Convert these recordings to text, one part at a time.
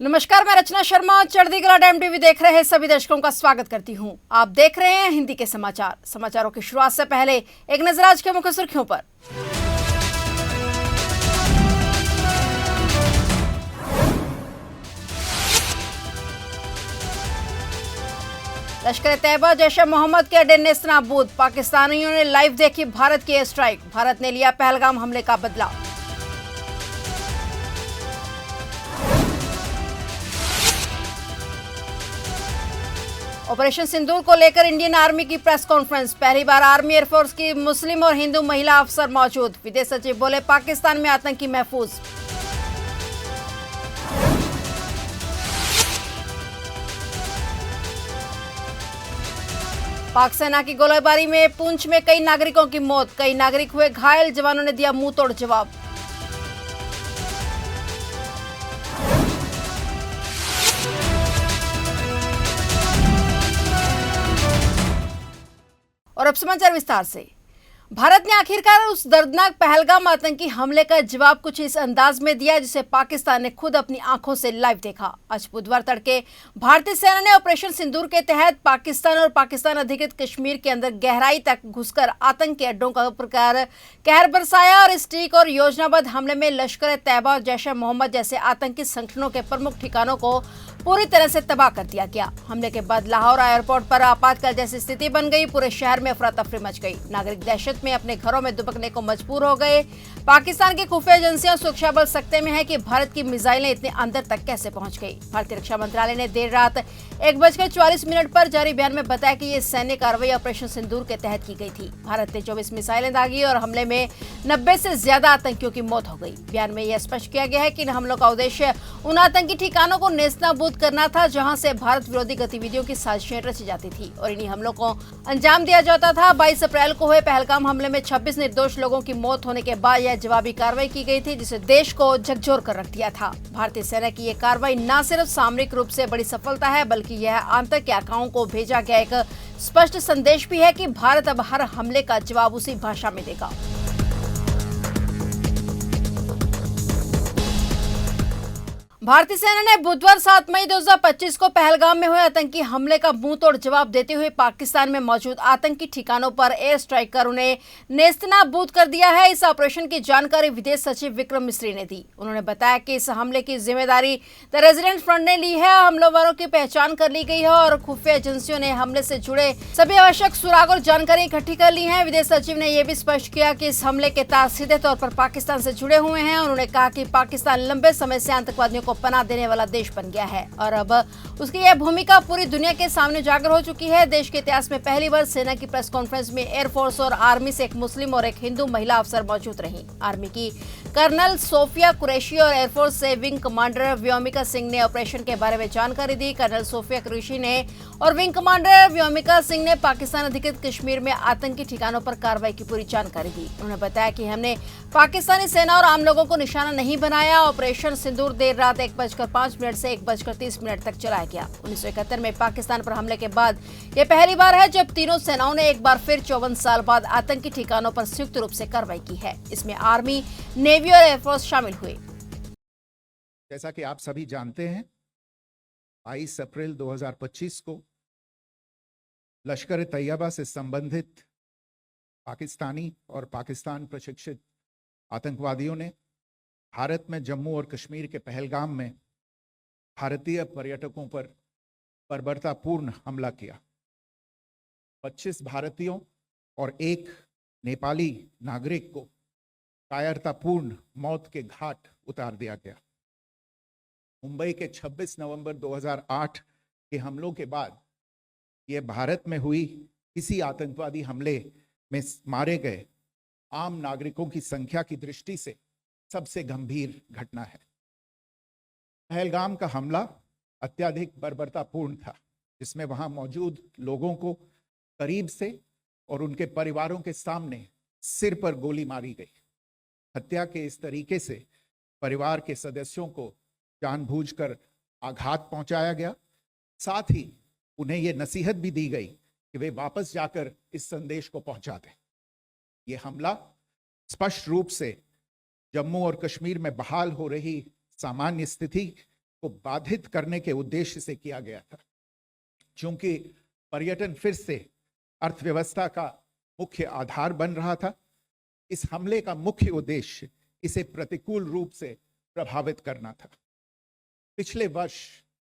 नमस्कार, मैं रचना Sharma चढ़दीगला dam TV देख रहे सभी दर्शकों का स्वागत करती हूं। आप देख रहे हैं हिंदी के समाचार। समाचारों की शुरुआत से पहले एक नजर आज के मुख्य सुर्खियों पर। लश्कर तैयबा जैश ए मोहम्मद के अड्डे नेस्तनाबूद। पाकिस्तानियों ने लाइव देखी भारत की एयर स्ट्राइक। भारत ने लिया पहलगाम हमले का बदला। ऑपरेशन सिंदूर को लेकर इंडियन आर्मी की प्रेस कॉन्फ्रेंस। पहली बार आर्मी एयरफोर्स की मुस्लिम और हिंदू महिला अफसर मौजूद। विदेश सचिव बोले, पाकिस्तान में आतंकी महफूज। पाक सेना की गोलीबारी में पुंछ में कई नागरिकों की मौत। कई नागरिक हुए घायल। जवानों ने दिया मुंह तोड़ जवाब। और अब समाचार विस्तार से। भारत ने आखिरकार उस दर्दनाक पहलगाम आतंकी हमले का जवाब कुछ इस अंदाज में दिया जिसे पाकिस्तान ने खुद अपनी आंखों से लाइव देखा। आज बुधवार तड़के भारतीय सेना ने ऑपरेशन सिंदूर के तहत पाकिस्तान और पाकिस्तान अधिकृत कश्मीर के अंदर गहराई तक घुसकर आतंकी अड्डों का प्रकार कहर बरसाया और इस टीक और योजनाबद्ध हमले में लश्कर तैयबा और जैश ए मोहम्मद जैसे आतंकी संगठनों के प्रमुख ठिकानों को पूरी तरह से तबाह कर दिया गया। हमले के बाद लाहौर एयरपोर्ट पर आपातकाल जैसी स्थिति बन गई। पूरे शहर में अफरा तफरी मच गई। नागरिक दहशत में अपने घरों में दुबकने को मजबूर हो गए। पाकिस्तान की खुफिया एजेंसियां सुरक्षा बल सकते में है कि भारत की मिसाइलें इतने अंदर तक कैसे पहुंच गई। भारतीय रक्षा मंत्रालय ने देर रात 1:44 पर जारी बयान में बताया कि ये सैन्य कार्रवाई ऑपरेशन सिंदूर के तहत की गई थी। भारत ने 24 मिसाइलें दागी और हमले में 90 से ज्यादा आतंकियों की मौत हो गई। बयान में यह स्पष्ट किया गया है कि इन हमलों का उद्देश्य उन आतंकी ठिकानों को नेस्तनाबूद करना था जहां से भारत विरोधी गतिविधियों की साजिशें रची जाती थी और इन्हीं हमलों को अंजाम दिया जाता था। 22 अप्रैल को हुए पहलगाम हमले में 26 निर्दोष लोगों की मौत होने के बाद यह जवाबी कार्रवाई की गई थी जिसे देश को झकझोर कर रख दिया था। भारतीय सेना की यह कार्रवाई न सिर्फ सामरिक रूप से बड़ी सफलता है बल्कि यह आतंकी आकाओं को भेजा गया एक स्पष्ट संदेश भी है कि भारत अब हर हमले का जवाब उसी भाषा में देगा। भारतीय सेना ने बुधवार 7 मई 2025 को पहलगाम में हुए आतंकी हमले का मुंह तोड़ जवाब देते हुए पाकिस्तान में मौजूद आतंकी ठिकानों पर एयर स्ट्राइक कर उन्हें नेस्तनाबूद कर दिया है। इस ऑपरेशन की जानकारी विदेश सचिव विक्रम मिस्री ने दी। उन्होंने बताया कि इस हमले की जिम्मेदारी द रेजिडेंट फ्रंट ने ली है। हमलावरों की पहचान कर ली गई है और खुफिया एजेंसियों ने हमले से जुड़े सभी आवश्यक सुराग और जानकारी इकट्ठी कर ली है। विदेश सचिव ने यह भी स्पष्ट किया कि इस हमले के तार सीधे तौर पर पाकिस्तान से जुड़े हुए हैं। उन्होंने कहा कि पाकिस्तान लंबे समय से आतंकवादियों को पनाह देने वाला देश बन गया है और अब उसकी यह भूमिका पूरी दुनिया के सामने उजागर हो चुकी है। देश के इतिहास में पहली बार सेना की प्रेस कॉन्फ्रेंस में एयरफोर्स और आर्मी से एक मुस्लिम और एक हिंदू महिला अफसर मौजूद रही। आर्मी की कर्नल सोफिया कुरैशी और एयरफोर्स से विंग कमांडर व्योमिका सिंह ने ऑपरेशन के बारे में जानकारी दी। कर्नल सोफिया कुरैशी ने और विंग कमांडर व्योमिका सिंह ने पाकिस्तान अधिकृत कश्मीर में आतंकी ठिकानों पर कार्रवाई की पूरी जानकारी दी। उन्होंने बताया कि हमने पाकिस्तानी सेना और आम लोगों को निशाना नहीं बनाया। ऑपरेशन सिंदूर देर रात 1:05 से 1:30 तक चलाया गया। 1971 में पाकिस्तान पर हमले के बाद यह पहली बार है जब तीनों सेनाओं ने एक बार फिर 54 साल बाद आतंकी ठिकानों पर संयुक्त रूप से कार्रवाई की है। इसमें आर्मी, नेवी और एयरफोर्स शामिल हुए। जैसा कि आप सभी जानते हैं, 22 अप्रैल 2025 को लश्कर तैयबा से संबंधित पाकिस्तानी और पाकिस्तान प्रशिक्षित आतंकवादियों ने भारत में जम्मू और कश्मीर के पहलगाम में भारतीय पर्यटकों पर बर्बरतापूर्ण हमला किया। 25 भारतीयों और एक नेपाली नागरिक को कायरतापूर्ण मौत के घाट उतार दिया गया। मुंबई के 26 नवंबर 2008 के हमलों के बाद यह भारत में हुई किसी आतंकवादी हमले में मारे गए आम नागरिकों की संख्या की दृष्टि से सबसे गंभीर घटना है। पहलगाम का हमला अत्यधिक बर्बरतापूर्ण था, जिसमें वहां मौजूद लोगों को करीब से और उनके परिवारों के सामने सिर पर गोली मारी गई। हत्या के इस तरीके से परिवार के सदस्यों को जानबूझकर आघात पहुंचाया गया। साथ ही उन्हें यह नसीहत भी दी गई कि वे वापस जाकर इस संदेश को पहुंचा दें। यह हमला स्पष्ट रूप से जम्मू और कश्मीर में बहाल हो रही सामान्य स्थिति को बाधित करने के उद्देश्य से किया गया था। चूंकि पर्यटन फिर से अर्थव्यवस्था का मुख्य आधार बन रहा था, इस हमले का मुख्य उद्देश्य इसे प्रतिकूल रूप से प्रभावित करना था। पिछले वर्ष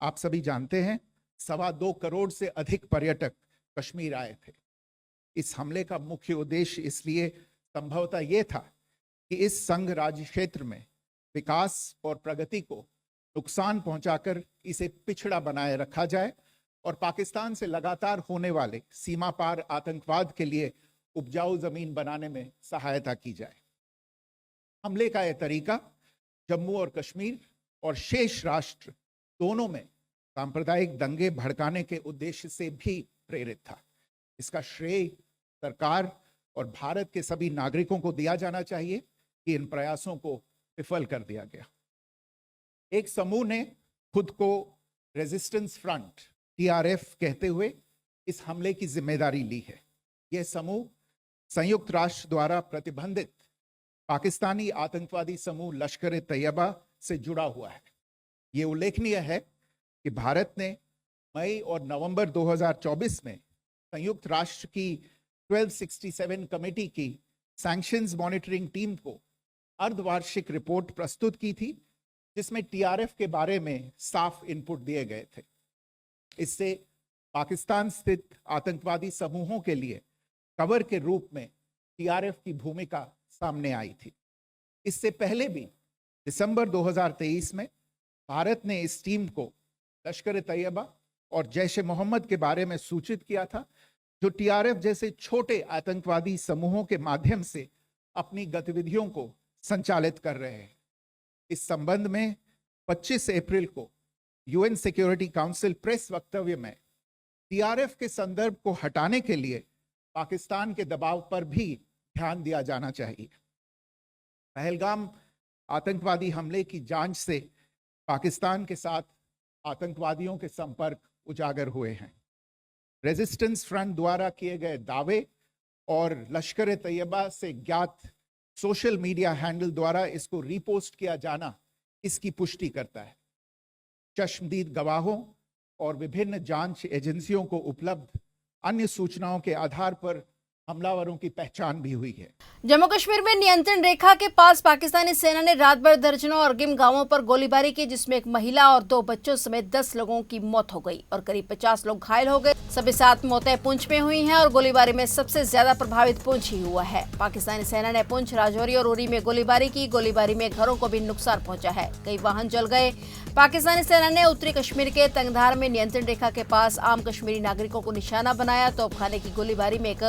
आप सभी जानते हैं 2.25 करोड़ से अधिक पर्यटक कश्मीर आए थे। इस हमले का मुख्य उद्देश्य इसलिए संभवतः यह था कि इस संघ राज्य क्षेत्र में विकास और प्रगति को नुकसान पहुंचाकर इसे पिछड़ा बनाए रखा जाए और पाकिस्तान से लगातार होने वाले सीमा पार आतंकवाद के लिए उपजाऊ जमीन बनाने में सहायता की जाए। हमले का यह तरीका जम्मू और कश्मीर और शेष राष्ट्र दोनों में सांप्रदायिक दंगे भड़काने के उद्देश्य से भी प्रेरित था। इसका श्रेय सरकार और भारत के सभी नागरिकों को दिया जाना चाहिए कि इन प्रयासों को विफल कर दिया गया। एक समूह ने खुद को रेजिस्टेंस फ्रंट TRF कहते हुए इस हमले की जिम्मेदारी ली है। यह समूह संयुक्त राष्ट्र द्वारा प्रतिबंधित पाकिस्तानी आतंकवादी समूह लश्कर तैयबा से जुड़ा हुआ है। ये उल्लेखनीय है कि भारत ने मई और नवंबर 2024 में संयुक्त राष्ट्र की 1267 कमेटी की सैंक्शंस मॉनिटरिंग टीम को अर्धवार्षिक रिपोर्ट प्रस्तुत की थी, जिसमें TRF के बारे में साफ इनपुट दिए गए थे। इससे पाकिस्तान स्थित आतंकवादी समूहों के लिए कवर के रूप में TRF की भूमिका सामने आई थी। इससे पहले भी दिसंबर 2023 में भारत ने इस टीम को लश्कर तैयबा और जैश ए मोहम्मद के बारे में सूचित किया था, जो TRF जैसे छोटे आतंकवादी समूहों के माध्यम से अपनी गतिविधियों को संचालित कर रहे हैं। इस संबंध में 25 अप्रैल को UN सिक्योरिटी काउंसिल प्रेस वक्तव्य में TRF के संदर्भ को हटाने के लिए पाकिस्तान के दबाव पर भी ध्यान दिया जाना चाहिए। पहलगाम आतंकवादी हमले की जांच से पाकिस्तान के साथ आतंकवादियों के संपर्क उजागर हुए हैं। रेजिस्टेंस फ्रंट द्वारा किए गए दावे और लश्कर तैयबा से ज्ञात सोशल मीडिया हैंडल द्वारा इसको रीपोस्ट किया जाना इसकी पुष्टि करता है। चश्मदीद गवाहों और विभिन्न जांच एजेंसियों को उपलब्ध अन्य सूचनाओं के आधार पर हमलावरों की पहचान भी हुई है। जम्मू कश्मीर में नियंत्रण रेखा के पास पाकिस्तानी सेना ने रात भर दर्जनों अरगिम गांवों पर गोलीबारी की, जिसमें एक महिला और 2 बच्चों समेत 10 लोगों की मौत हो गई और करीब 50 लोग घायल हो गए। सभी 7 मौतें पुंछ में हुई हैं और गोलीबारी में सबसे ज्यादा प्रभावित पुंछ ही हुआ है। पाकिस्तानी सेना ने पुंछ, राजौरी और उरी में गोलीबारी की। गोलीबारी में घरों को भी नुकसान पहुंचा है, कई वाहन जल गए। पाकिस्तानी सेना ने उत्तरी कश्मीर के तंगधार में नियंत्रण रेखा के पास आम कश्मीरी नागरिकों को निशाना बनाया। तोपखाने की गोलीबारी में एक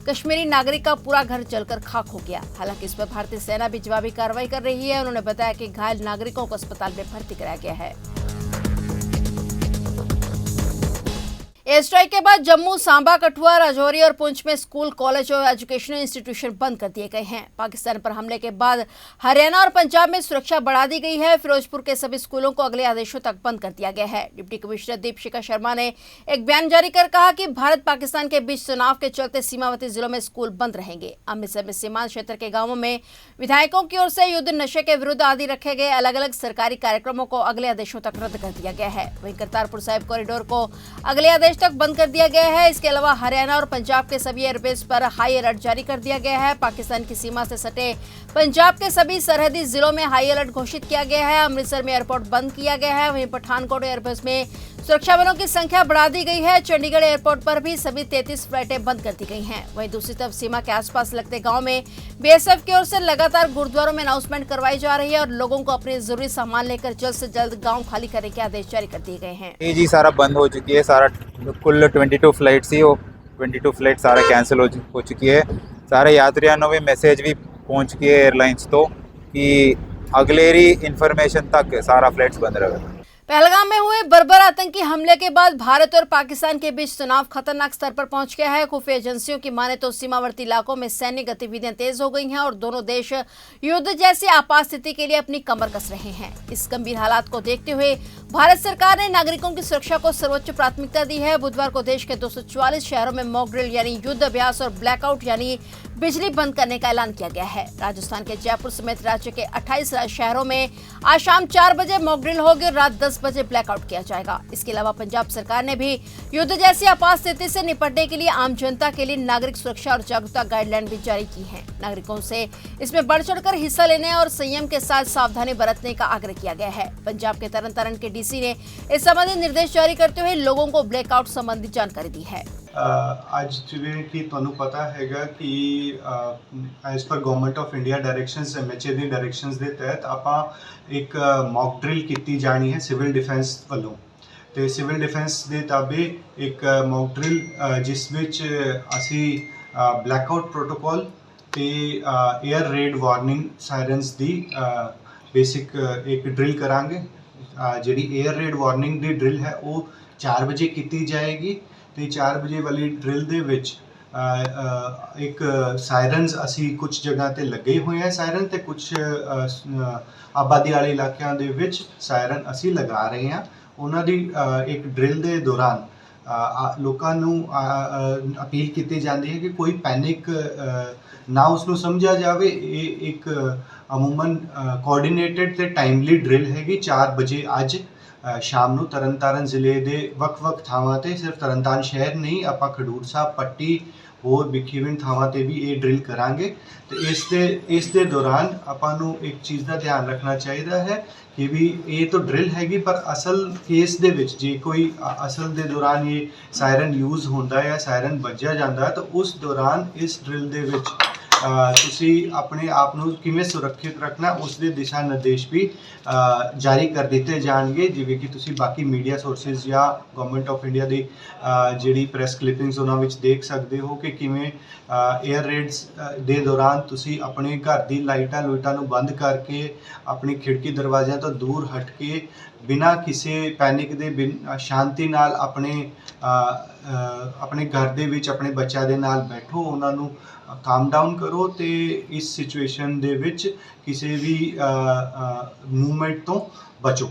कश्मीरी नागरिक का पूरा घर जलकर खाक हो गया। हालांकि इस पर भारतीय सेना भी जवाबी कार्रवाई कर रही है। उन्होंने बताया कि घायल नागरिकों को अस्पताल में भर्ती कराया गया है। एयर स्ट्राइक के बाद जम्मू, सांबा, कठुआ, राजौरी और पुंछ में स्कूल, कॉलेज और एजुकेशनल इंस्टीट्यूशन बंद कर दिए गए हैं। पाकिस्तान पर हमले के बाद हरियाणा और पंजाब में सुरक्षा बढ़ा दी गई है। फिरोजपुर के सभी स्कूलों को अगले आदेशों तक बंद कर दिया गया है। डिप्टी कमिश्नर दीपशिखा शर्मा ने एक बयान जारी कर कहा कि भारत पाकिस्तान के बीच तनाव के चलते सीमावर्ती जिलों में स्कूल बंद रहेंगे। अमृतसर में सीमांत क्षेत्र के गांवों में विधायकों की ओर से युद्ध, नशे के विरुद्ध आदि रखे गए अलग अलग सरकारी कार्यक्रमों को अगले आदेशों तक रद्द कर दिया गया है। वहीं करतारपुर साहिब कॉरिडोर को अगले आदेश तक बंद कर दिया गया है। इसके अलावा हरियाणा और पंजाब के सभी एयरबेस पर हाई अलर्ट जारी कर दिया गया है। पाकिस्तान की सीमा से सटे पंजाब के सभी सरहदी जिलों में हाई अलर्ट घोषित किया गया है। अमृतसर में एयरपोर्ट बंद किया गया है। वहीं पठानकोट एयरबेस में सुरक्षा बलों की संख्या बढ़ा दी गई है। चंडीगढ़ एयरपोर्ट पर भी सभी 33 फ्लाइटें बंद कर दी गई हैं। वहीं दूसरी तरफ सीमा के आसपास लगते गांव में BSF की ओर से लगातार गुरुद्वारों में अनाउंसमेंट करवाई जा रही है और लोगों को अपने जरूरी सामान लेकर जल्द से जल्द गांव खाली करने के आदेश जारी कर दिए गए हैं। जी सारा बंद हो चुकी है। सारा कुल 22 फ्लाइट थी, वो 22 फ्लाइट सारा कैंसिल हो चुकी है। सारे यात्रियों में मैसेज भी पहुंच चुकी है एयरलाइंस तो कि अगलेरी इंफॉर्मेशन तक सारा फ्लाइट्स बंद रहेगा। पहलगाम में हुए बर्बर आतंकी हमले के बाद भारत और पाकिस्तान के बीच तनाव खतरनाक स्तर पर पहुंच गया है। खुफिया एजेंसियों की माने तो सीमावर्ती इलाकों में सैन्य गतिविधियां तेज हो गई हैं और दोनों देश युद्ध जैसी आपात स्थिति के लिए अपनी कमर कस रहे हैं। इस गंभीर हालात को देखते हुए भारत सरकार ने नागरिकों की सुरक्षा को सर्वोच्च प्राथमिकता दी है। बुधवार को देश के 244 शहरों में मॉक ड्रिल यानी युद्ध अभ्यास और ब्लैकआउट यानी बिजली बंद करने का ऐलान किया गया है। राजस्थान के जयपुर समेत राज्य के 28 शहरों में आज शाम 4 बजे मॉक ड्रिल होगी और रात 10 बजे ब्लैकआउट किया जाएगा। इसके अलावा पंजाब सरकार ने भी युद्ध जैसी आपात स्थिति से निपटने के लिए आम जनता के लिए नागरिक सुरक्षा और जागरूकता गाइडलाइन भी जारी की है। नागरिकों से इसमें बढ़ चढ़कर हिस्सा लेने और संयम के साथ सावधानी बरतने का आग्रह किया गया है। पंजाब के तरन तारण के डीसी ने इस संबंधी निर्देश जारी करते हुए लोगों को ब्लैकआउट संबंधी जानकारी दी है। ਅੱਜ ਜਿਵੇਂ ਕਿ ਤੁਹਾਨੂੰ ਪਤਾ ਹੈਗਾ ਕਿ as per government of India directions MHA ਦੀ ਡਾਇਰੈਕਸ਼ਨਸ ਦੇ ਤਹਿਤ ਆਪਾਂ ਇੱਕ ਮੌਕ ਡਰਿਲ ਕੀਤੀ ਜਾਣੀ ਹੈ ਸਿਵਲ ਡਿਫੈਂਸ ਵੱਲੋਂ ਤੇ ਸਿਵਲ ਡਿਫੈਂਸ ਦੇ ਤਾਬੇ ਇੱਕ ਮੌਕ ਡਰਿਲ ਜਿਸ ਵਿੱਚ ਅਸੀਂ ਬਲੈਕਆਊਟ ਪ੍ਰੋਟੋਕਾਲ ਤੇ 에ਅਰ ਰੇਡ ਵਾਰਨਿੰਗ ਸਾਇਰਨਸ ਦੀ ਬੇਸਿਕ ਇੱਕ ਡਰਿਲ ਕਰਾਂਗੇ। ਜਿਹੜੀ 에ਅਰ ਰੇਡ ਵਾਰਨਿੰਗ ਦੀ ਡਰਿਲ ਹੈ ਉਹ 4 ਵਜੇ ਕੀਤੀ ਜਾਏਗੀ ਤੇ 4 ਵਜੇ ਵਾਲੀ ਡਰਿਲ ਦੇ ਵਿੱਚ ਇੱਕ ਸਾਇਰਨਸ ਅਸੀਂ ਕੁਝ ਜਗ੍ਹਾ ਤੇ ਲੱਗੇ ਹੋਏ ਆ ਸਾਇਰਨ ਤੇ ਕੁਝ ਆਬਾਦੀ ਵਾਲੇ ਇਲਾਕਿਆਂ ਦੇ ਵਿੱਚ ਸਾਇਰਨ ਅਸੀਂ ਲਗਾ ਰਹੇ ਹਾਂ। ਉਹਨਾਂ ਦੀ ਇੱਕ ਡਰਿਲ ਦੇ ਦੌਰਾਨ ਲੋਕਾਂ ਨੂੰ ਅਪੀਲ ਕੀਤੀ ਜਾਂਦੀ ਹੈ ਕਿ ਕੋਈ ਪੈਨਿਕ ਨਾ ਉਸ ਨੂੰ ਸਮਝਿਆ ਜਾਵੇ। ਇਹ ਇੱਕ ਅਮੂਮਨ ਕੋਆਰਡੀਨੇਟਡ ਤੇ ਟਾਈਮਲੀ ਡਰਿਲ ਹੈਗੀ। 4 ਵਜੇ ਅੱਜ ਸ਼ਾਮ ਨੂੰ ਤਰਨਤਾਰਨ ਜ਼ਿਲ੍ਹੇ ਦੇ ਵੱਖ-ਵੱਖ ਥਾਵਾਂ ਤੇ ਸਿਰਫ ਤਰਨਤਾਰਨ ਸ਼ਹਿਰ ਨਹੀਂ ਆਪਾਂ ਖਡੂਰ ਸਾਹਿਬ ਪੱਟੀ ਹੋਰ ਵਿਖੇਵਿੰਨ ਥਾਵਾਂ ਤੇ ਵੀ ਇਹ ਡਰਿਲ ਕਰਾਂਗੇ। ਤੇ ਇਸ ਦੇ ਦੌਰਾਨ ਆਪਾਂ ਨੂੰ ਇੱਕ ਚੀਜ਼ ਦਾ ਧਿਆਨ ਰੱਖਣਾ ਚਾਹੀਦਾ ਹੈ ਕਿ ਵੀ ਇਹ ਤਾਂ ਡਰਿਲ ਹੈਗੀ ਪਰ ਅਸਲ ਕੇਸ ਦੇ ਵਿੱਚ ਜੇ ਕੋਈ ਅਸਲ ਦੇ ਦੌਰਾਨ ਇਹ ਸਾਇਰਨ ਯੂਜ਼ ਹੁੰਦਾ ਹੈ ਜਾਂ ਸਾਇਰਨ ਵੱਜਿਆ ਜਾਂਦਾ ਤਾਂ ਉਸ ਦੌਰਾਨ ਇਸ ਡਰਿਲ ਦੇ ਵਿੱਚ ਤੁਸੀਂ ਆਪਣੇ ਆਪ ਨੂੰ ਕਿਵੇਂ ਸੁਰੱਖਿਅਤ ਰੱਖਣਾ ਉਸ ਦੇ ਦਿਸ਼ਾ ਨਿਰਦੇਸ਼ ਵੀ ਜਾਰੀ ਕਰ ਦਿੱਤੇ ਜਾਣਗੇ। ਜਿਵੇਂ ਕਿ ਤੁਸੀਂ ਬਾਕੀ ਮੀਡੀਆ ਸੋਰਸਿਸ ਜਾਂ ਗਵਰਨਮੈਂਟ ਆਫ ਇੰਡੀਆ ਦੀ ਜਿਹੜੀ ਪ੍ਰੈਸ ਕਲਿੱਪਿੰਗਸ ਉਹਨਾਂ ਵਿੱਚ ਦੇਖ ਸਕਦੇ ਹੋ ਕਿ ਕਿਵੇਂ 에ਅਰ ਰੇਡਸ ਦੇ ਦੌਰਾਨ ਤੁਸੀਂ ਆਪਣੇ ਘਰ ਦੀ ਲਾਈਟਾਂ ਨੂੰ ਬੰਦ ਕਰਕੇ ਆਪਣੀ ਖਿੜਕੀ ਦਰਵਾਜ਼ਿਆਂ ਤੋਂ ਦੂਰ ਹਟ ਕੇ ਬਿਨਾਂ ਕਿਸੇ ਪੈਨਿਕ ਦੇ ਸ਼ਾਂਤੀ ਨਾਲ ਆਪਣੇ ਘਰ ਦੇ ਵਿੱਚ ਆਪਣੇ ਬੱਚਿਆਂ ਦੇ ਨਾਲ ਬੈਠੋ, ਉਹਨਾਂ ਨੂੰ काम डाउन करो तो इस सिचुएशन दे विच किसी भी मूवमेंट तो बचो।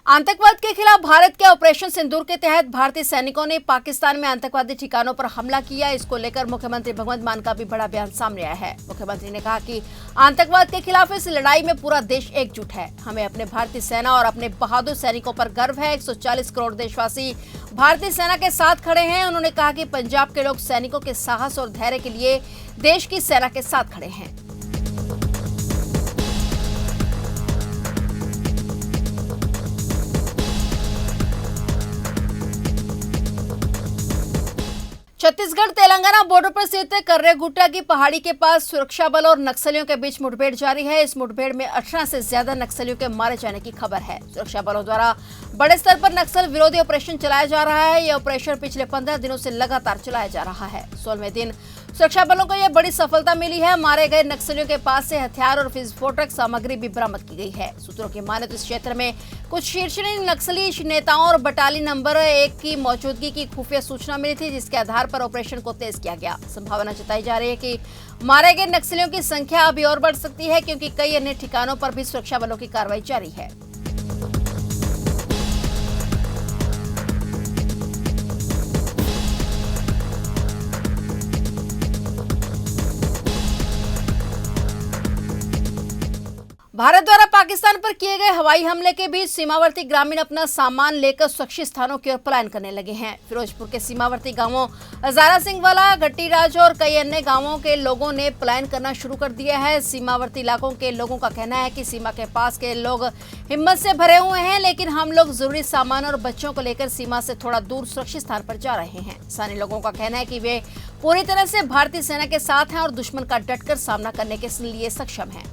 आतंकवाद के खिलाफ भारत के ऑपरेशन सिंदूर के तहत भारतीय सैनिकों ने पाकिस्तान में आतंकवादी ठिकानों पर हमला किया। इसको लेकर मुख्यमंत्री भगवंत मान का भी बड़ा बयान सामने आया है। मुख्यमंत्री ने कहा कि आतंकवाद के खिलाफ इस लड़ाई में पूरा देश एकजुट है। हमें अपने भारतीय सेना और अपने बहादुर सैनिकों पर गर्व है। 140 करोड़ देशवासी भारतीय सेना के साथ खड़े हैं। उन्होंने कहा कि पंजाब के लोग सैनिकों के साहस और धैर्य के लिए देश की सेना के साथ खड़े हैं। छत्तीसगढ़ तेलंगाना बॉर्डर पर स्थित कर्रेगुट्टा की पहाड़ी के पास सुरक्षा बल और नक्सलियों के बीच मुठभेड़ जारी है। इस मुठभेड़ में 18 से ज्यादा नक्सलियों के मारे जाने की खबर है। सुरक्षा बलों द्वारा बड़े स्तर पर नक्सल विरोधी ऑपरेशन चलाया जा रहा है। यह ऑपरेशन पिछले 15 दिनों से लगातार चलाया जा रहा है। 16वें दिन सुरक्षा बलों को यह बड़ी सफलता मिली है। मारे गए नक्सलियों के पास से हथियार और विस्फोटक सामग्री भी बरामद की गई है। सूत्रों की माने तो इस क्षेत्र में कुछ शीर्षनीय नक्सली नेताओं और बटालियन नंबर 1 की मौजूदगी की खुफिया सूचना मिली थी, जिसके आधार पर ऑपरेशन को तेज किया गया। संभावना जताई जा रही है कि मारे गए नक्सलियों की संख्या अभी और बढ़ सकती है, क्योंकि कई अन्य ठिकानों पर भी सुरक्षा बलों की कार्रवाई जारी है। भारत द्वारा पाकिस्तान पर किए गए हवाई हमले के बीच सीमावर्ती ग्रामीण अपना सामान लेकर सुरक्षित स्थानों की ओर पलायन करने लगे हैं। फिरोजपुर के सीमावर्ती गांवों हजारा सिंह वाला, गट्टीराज और कई अन्य गांवों के लोगों ने पलायन करना शुरू कर दिया है। सीमावर्ती इलाकों के लोगों का कहना है कि सीमा के पास के लोग हिम्मत से भरे हुए हैं, लेकिन हम लोग जरूरी सामान और बच्चों को लेकर सीमा से थोड़ा दूर सुरक्षित स्थान पर जा रहे हैं। स्थानीय लोगों का कहना है कि वे पूरी तरह से भारतीय सेना के साथ हैं और दुश्मन का डटकर सामना करने के लिए सक्षम है।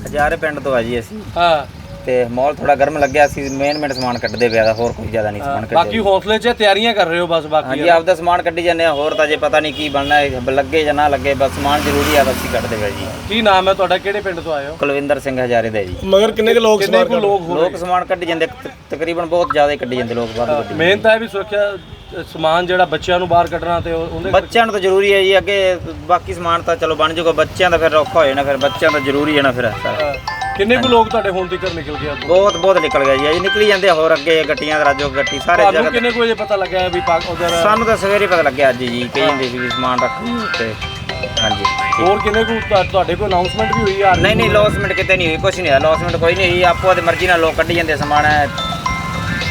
हजारे पिंड तो आ जी असी ਤੇ ਮਾਹੌਲ ਥੋੜਾ ਗਰਮ ਲੱਗਿਆ ਸੀ। ਮੇਨ ਸਮਾਨ ਕੱਢਦੇ ਪਿਆ ਦਾ, ਹੋਰ ਕੋਈ ਜ਼ਿਆਦਾ ਨਹੀਂ ਸਮਾਨ ਕੱਢਦੇ। ਬਾਕੀ ਹੌਸਲੇ 'ਚ ਤਿਆਰੀਆਂ ਕਰ ਰਹੇ ਹੋ ਬਸ? ਬਾਕੀ ਹਾਂਜੀ ਆਪਦਾ ਸਮਾਨ ਕੱਢੀ ਜਾਂਦੇ ਆ, ਹੋਰ ਤਾਂ ਜੇ ਪਤਾ ਨਹੀਂ ਕੀ ਬਣਨਾ ਹੈ, ਲੱਗੇ ਜਾਂ ਨਾ ਲੱਗੇ, ਬਸ ਸਮਾਨ ਜ਼ਰੂਰੀ ਆ, ਅਸੀਂ ਕੱਢਦੇ ਪਿਆ ਜੀ। ਕੀ ਨਾਮ ਹੈ ਤੁਹਾਡਾ, ਕਿਹੜੇ ਪਿੰਡ ਤੋਂ ਆਏ ਹੋ? ਕੁਲਵਿੰਦਰ ਸਿੰਘ ਹਜ਼ਾਰੇ ਦਾ ਜੀ। ਮਗਰ ਕਿੰਨੇ ਕੁ ਲੋਕ ਸਮਾਨ ਕੱਢੀ ਜਾਂਦੇ, ਤਕਰੀਬਨ ਬਹੁਤ ਜ਼ਿਆਦਾ ਕੱਢੀ ਜਾਂਦੇ ਲੋਕ ਬਾਹਰ। ਮਿਹਨਤ ਹੈ ਵੀ ਸੁਰੱਖਿਆ ਸਮਾਨ ਜਿਹੜਾ ਬੱਚਿਆਂ ਨੂੰ ਬਾਹਰ ਕੱਢਣਾ ਤੇ ਉਹਦੇ ਬੱਚਿਆਂ ਨੂੰ ਤਾਂ ਜ਼ਰੂਰੀ ਹੈ ਜੀ। ਅੱਗੇ ਬਾਕੀ ਸਮਾਨ ਤਾਂ ਚਲੋ ਬਣ ਜਾਊਗਾ, ਬੱਚਿਆਂ ਦਾ ਫਿਰ ਔਖਾ ਹੋ ਜਾਣਾ, ਫਿਰ ਬੱਚਿਆਂ ਦਾ ਜ਼ਰੂਰੀ ਹੈ ਨਾ ਫਿਰ ਸਾਰਾ। ਕਿੰਨੇ ਕੁ ਲੋਕ ਤੁਹਾਡੇ ਹੁਣ ਤੱਕ ਨਿਕਲ ਗਏ ਅੱਗੋਂ? ਬਹੁਤ ਨਿਕਲ ਗਿਆ ਜੀ ਅਜੇ ਨਿਕਲੀ ਜਾਂਦੇ ਆ, ਹੋਰ ਅੱਗੇ ਗੱਟੀਆਂ ਦਾ ਰਾਜੋ ਗੱਟੀ ਸਾਰੇ ਤੁਹਾਨੂੰ ਜਗ੍ਹਾ ਕਿੰਨੇ ਕੁ ਵਜੇ ਪਤਾ ਲੱਗਿਆ ਵੀ ਪਾਕ ਉਧਰ? ਸਾਨੂੰ ਤਾਂ ਸਵੇਰੇ ਪਤਾ ਲੱਗਿਆ ਅੱਜ ਜੀ, ਕਹਿੰਦੇ ਸੀ ਵੀ ਸਮਾਨ ਰੱਖੋ ਤੇ ਹਾਂਜੀ। ਹੋਰ ਕਿੰਨੇ ਕੁ ਤੁਹਾਡੇ ਕੋਲ ਅਨਾਉਂਸਮੈਂਟ ਵੀ ਹੋਈ ਆ? ਨਹੀਂ ਲੌਸਮੈਂਟ ਕਿਤੇ ਨਹੀਂ ਹੋਈ, ਕੁਛ ਨਹੀਂ ਹੋਇਆ, ਲੌਸਮੈਂਟ ਕੋਈ ਨਹੀਂ ਹੋਈ, ਆਪੋ ਦੀ ਮਰਜ਼ੀ ਨਾਲ ਲੋਕ ਕੱਢੀ ਜਾਂਦੇ ਸਮਾਨ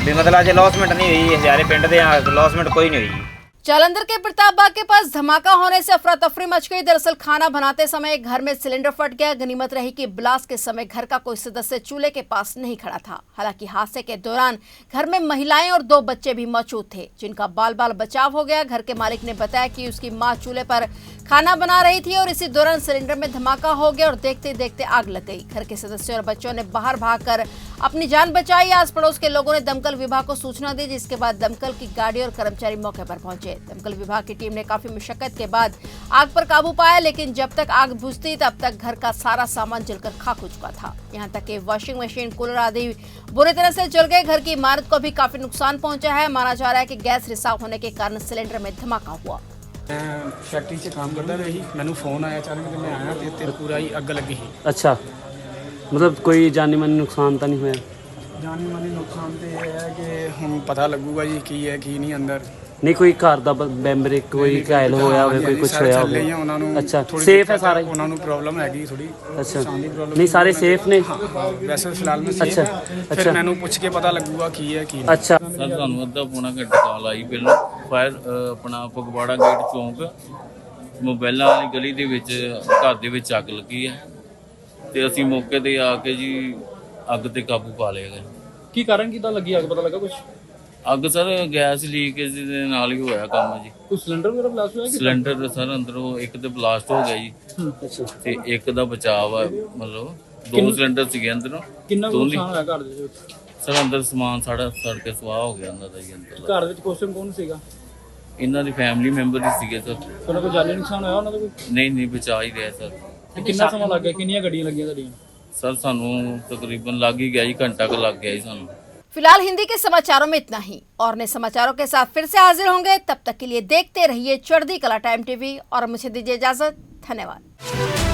ਵੀ, ਮਤਲਬ ਜੇ लॉसमेंट नहीं हुई हजारे पिंड दे लॉसमेंट कोई नहीं हुई। जालंधर के प्रताप बाग के पास धमाका होने से अफरा तफरी मच गई। दरअसल खाना बनाते समय एक घर में सिलेंडर फट गया। गनीमत रही कि ब्लास्ट के समय घर का कोई सदस्य चूल्हे के पास नहीं खड़ा था। हालांकि हादसे के दौरान घर में महिलाएं और 2 बच्चे भी मौजूद थे, जिनका बाल बाल बचाव हो गया। घर के मालिक ने बताया कि उसकी मां चूल्हे पर खाना बना रही थी और इसी दौरान सिलेंडर में धमाका हो गया और देखते देखते आग लग गई। घर के सदस्यों और बच्चों ने बाहर भागकर अपनी जान बचाई। आस पड़ोस के लोगों ने दमकल विभाग को सूचना दी, जिसके बाद दमकल की गाड़ी और कर्मचारी मौके पर पहुंचे। दमकल विभाग की टीम ने काफी मशक्कत के बाद आग पर काबू पाया, लेकिन जब तक आग बुझती तब तक घर का सारा सामान जलकर खाक हो चुका था। यहाँ तक कि वॉशिंग मशीन, कूलर आदि बुरी तरह से जल गए। घर की इमारत को भी काफी नुकसान पहुंचा है। माना जा रहा है कि गैस रिसाव होने के कारण सिलेंडर में धमाका हुआ। मैं फैक्ट्री 'ਚ काम करता रहा ही, मैंने फ़ोन आया अचानक कि मैं आया तो पूरा ही अग लगी ही। अच्छा, मतलब कोई जानी मानी नुकसान तो नहीं हुआ? जानी मानी नुकसान तो यह है कि हम पता लगूगा जी की है की नहीं अंदर। नहीं कोई घर ਦਾ ਮੈਂਬਰ ਕੋਈ ਘਾਇਲ ਹੋਇਆ ਹੋਵੇ, ਕੋਈ ਕੁਝ ਹੋਇਆ ਹੋਵੇ? ਉਹਨਾਂ ਨੂੰ ਅੱਛਾ, ਸੇਫ ਹੈ ਸਾਰਾ? ਉਹਨਾਂ ਨੂੰ ਪ੍ਰੋਬਲਮ ਹੈਗੀ ਥੋੜੀ। ਅੱਛਾ, ਨਹੀਂ ਸਾਰੇ ਸੇਫ ਨੇ? ਵੈਸੇ ਫਿਲਹਾਲ ਮੈਂ ਸੇਫ ਹਾਂ। ਫਿਰ ਮੈਨੂੰ ਪੁੱਛ ਕੇ ਪਤਾ ਲੱਗੂਗਾ ਕੀ ਹੈ ਕੀ ਨਹੀਂ। ਅੱਛਾ ਸਰ ਸਾਨੂੰ ਅੱਧਾ ਪੌਣਾ ਘੰਟਾ ਕਾਲ ਆਈ ਪਹਿਲਾਂ ਫਾਇਰ ਆਪਣਾ ਫਗਵਾੜਾ ਗੇਟ ਚੌਂਕ ਮੋਬਾਈਲਾਂ ਵਾਲੀ ਗਲੀ ਦੇ ਵਿੱਚ ਘਰ ਦੇ ਵਿੱਚ ਅੱਗ ਲੱਗੀ ਹੈ ਤੇ ਅਸੀਂ ਮੌਕੇ ਤੇ ਆ ਕੇ ਜੀ ਅੱਗ ਤੇ ਕਾਬੂ ਪਾ ਲਿਆ ਗਿਆ। ਕੀ ਕਾਰਨ ਕਿਦਾਂ ਲੱਗੀ ਅੱਗ, ਪਤਾ ਲੱਗਾ ਕੁਝ? ਅੱਗ ਸਰ ਗੈਸ ਲੀਕੇਜ ਦੇ ਨਾਲ ਹੀ ਹੋਇਆ ਕੰਮ ਜੀ। ਕੋਈ ਸਿਲੰਡਰ ਵਗੈਰਾ ਬਲਾਸਟ ਹੋਇਆ? ਸਿਲੰਡਰ ਸਰ ਅੰਦਰੋਂ ਇੱਕ ਤੇ ਬਲਾਸਟ ਹੋ ਗਿਆ ਜੀ। ਅੱਛਾ, ਤੇ ਇੱਕ ਦਾ ਬਚਾਅ ਆ, ਮਤਲਬ 2 ਸਿਲੰਡਰ ਸੀਗੇ ਅੰਦਰੋਂ। ਕਿੰਨਾ ਕੁ ਨੁਕਸਾਨ ਹੋਇਆ ਘਰ ਦੇ ਵਿੱਚ? ਸਰ ਅੰਦਰ ਸਮਾਨ ਸਾਡਾ ਸੜ ਕੇ ਸੁਆਹ ਹੋ ਗਿਆ ਉਹਨਾਂ ਦਾ ਜੀ ਅੰਦਰ। ਘਰ ਵਿੱਚ ਕੌਣ ਸੀਗਾ? ਇਹਨਾਂ ਦੀ ਫੈਮਿਲੀ ਮੈਂਬਰ ਹੀ ਸੀਗੇ ਸਰ। ਕੋਈ ਜਾਨੀ ਨੁਕਸਾਨ ਹੋਇਆ ਉਹਨਾਂ ਦਾ ਕੋਈ? ਨਹੀਂ ਬਚਾ ਹੀ ਰਿਹਾ ਸਰ। ਕਿੰਨਾ ਸਮਾਂ ਲੱਗ ਗਿਆ? ਕਿੰਨੀਆਂ ਗੱਡੀਆਂ ਲੱਗੀਆਂ ਤੁਹਾਡੀਆਂ? सर सानू तकरीबन लग ही गया जी, घंटा का लग गया जी सानू। फिलहाल हिंदी के समाचारों में इतना ही। और नए समाचारों के साथ फिर से हाजिर होंगे, तब तक के लिए देखते रहिए चढ़ती कला टाइम टीवी और मुझे दीजिए इजाजत। धन्यवाद।